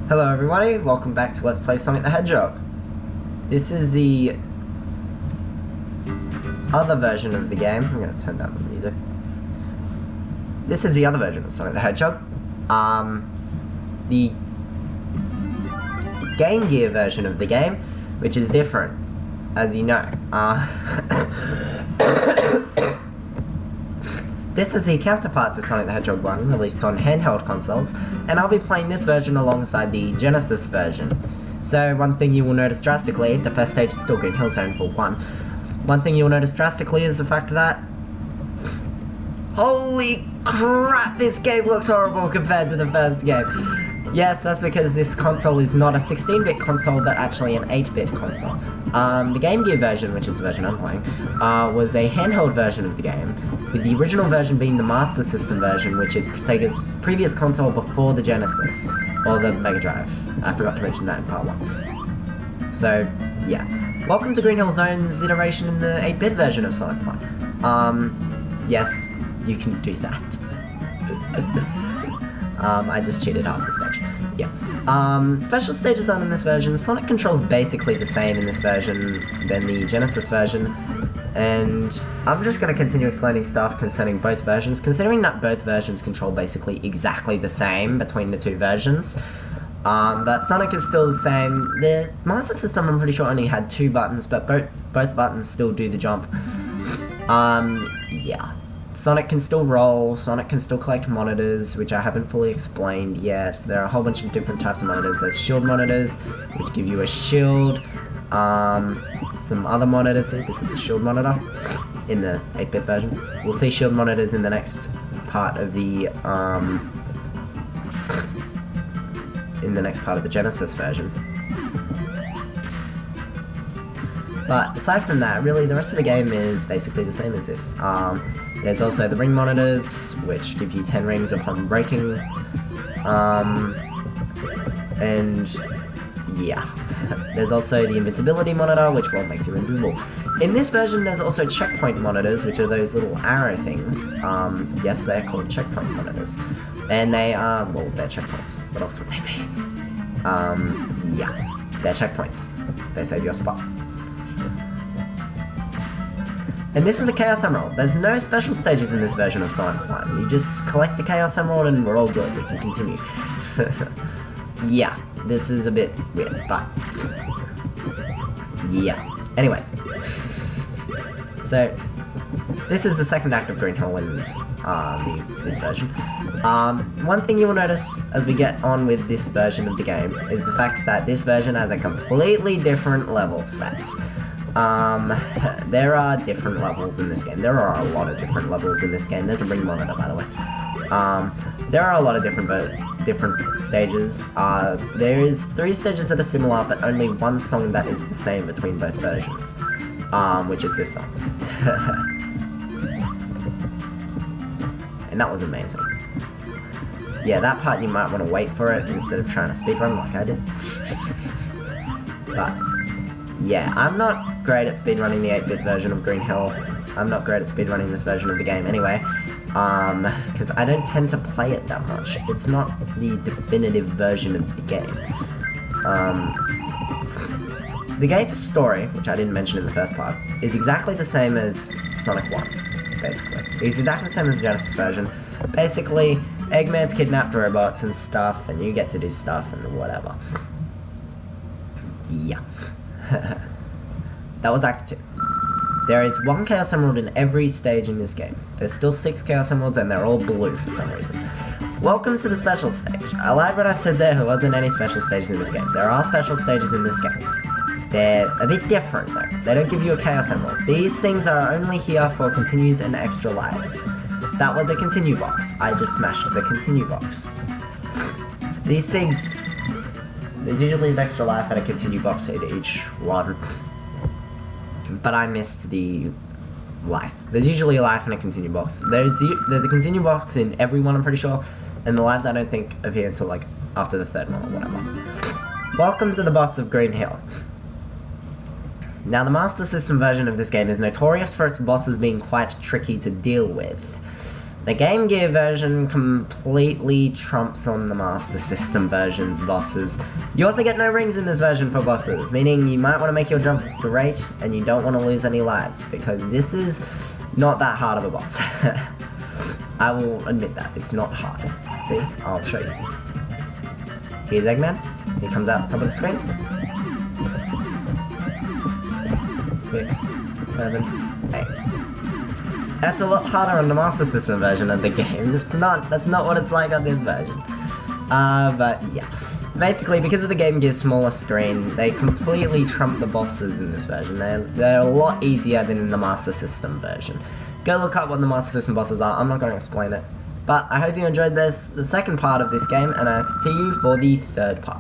Hello everybody, welcome back to Let's Play Sonic the Hedgehog. This is the other version of the game. I'm going to turn down the music. This is the other version of Sonic the Hedgehog. The Game Gear version of the game, which is different, as you know. This is the counterpart to Sonic the Hedgehog 1, released on handheld consoles, and I'll be playing this version alongside the Genesis version. So one thing you will notice drastically, the first stage is still Green Hill Zone for 1. One thing you'll notice drastically is the fact that... Holy crap, this game looks horrible compared to the first game. Yes, that's because this console is not a 16-bit console, but actually an 8-bit console. The Game Gear version, which is the version I'm playing, was a handheld version of the game, with the original version being the Master System version, which is Sega's previous console before the Genesis, or the Mega Drive. I forgot to mention that in part 1. So, yeah. Welcome to Green Hill Zone's iteration in the 8-bit version of Sonic 1. Yes, you can do that. I just cheated half the stage. Yeah. Special stages aren't in this version. Sonic controls basically the same in this version than the Genesis version. And I'm just going to continue explaining stuff concerning both versions, considering that both versions control basically exactly the same between the two versions. But Sonic is still the same. The Master System, I'm pretty sure, only had 2 buttons, but both buttons still do the jump. Yeah. Sonic can still roll, Sonic can still collect monitors, which I haven't fully explained yet. There are a whole bunch of different types of monitors. There's shield monitors, which give you a shield. Some other monitors. See, this is a shield monitor in the 8-bit version. We'll see shield monitors in the next part of the Genesis version. But aside from that, really, the rest of the game is basically the same as this. There's also the ring monitors, which give you 10 rings upon breaking. And yeah. There's also the invincibility monitor, which, well, makes you invisible. In this version, there's also checkpoint monitors, which are those little arrow things. Yes, they're called checkpoint monitors. And they are, well, they're checkpoints. What else would they be? Yeah. They're checkpoints. They save your spot. And this is a Chaos Emerald. There's no special stages in this version of Sonic 1. You just collect the Chaos Emerald and we're all good. We can continue. Yeah, this is a bit weird, but... yeah. Anyways. So, this is the second act of Green Hill in this version. One thing you will notice as we get on with this version of the game is the fact that this version has a completely different level set. There are different levels in this game. There are a lot of different levels in this game. There's a ring monitor, by the way. There are a lot of different stages. There is 3 stages that are similar, but only 1 song that is the same between both versions, which is this song. And that was amazing. Yeah, that part you might want to wait for it instead of trying to speedrun like I did. But yeah, I'm not great at speedrunning the 8-bit version of Green Hill. I'm not great at speedrunning this version of the game anyway, because I don't tend to play it that much. It's not the definitive version of the game. The game's story, which I didn't mention in the first part, is exactly the same as Sonic 1, basically. It's exactly the same as the Genesis version. Basically, Eggman's kidnapped robots and stuff, and you get to do stuff and whatever. Yeah. That was Act 2. There is 1 Chaos Emerald in every stage in this game. There's still 6 Chaos Emeralds and they're all blue for some reason. Welcome to the special stage. I lied when I said there wasn't any special stages in this game. There are special stages in this game. They're a bit different though. They don't give you a Chaos Emerald. These things are only here for continues and extra lives. That was a continue box. I just smashed the continue box. These things... there's usually an extra life and a continue box in each one. But I missed the life. There's usually a life and a continue box. There's a continue box in every one, I'm pretty sure. And the lives I don't think appear until like after the 3rd one or whatever. Welcome to the boss of Green Hill. Now the Master System version of this game is notorious for its bosses being quite tricky to deal with. The Game Gear version completely trumps on the Master System version's bosses. You also get no rings in this version for bosses, meaning you might want to make your jumps great and you don't want to lose any lives, because this is not that hard of a boss. I will admit that, it's not hard. See, I'll show you. Here's Eggman, he comes out the top of the screen. 6, 7, 8. That's a lot harder on the Master System version of the game. That's not what it's like on this version. But yeah. Basically, because of the Game Gear's smaller screen, they completely trump the bosses in this version. They're a lot easier than in the Master System version. Go look up what the Master System bosses are, I'm not going to explain it. But I hope you enjoyed the second part of this game, and I'll see you for the third part.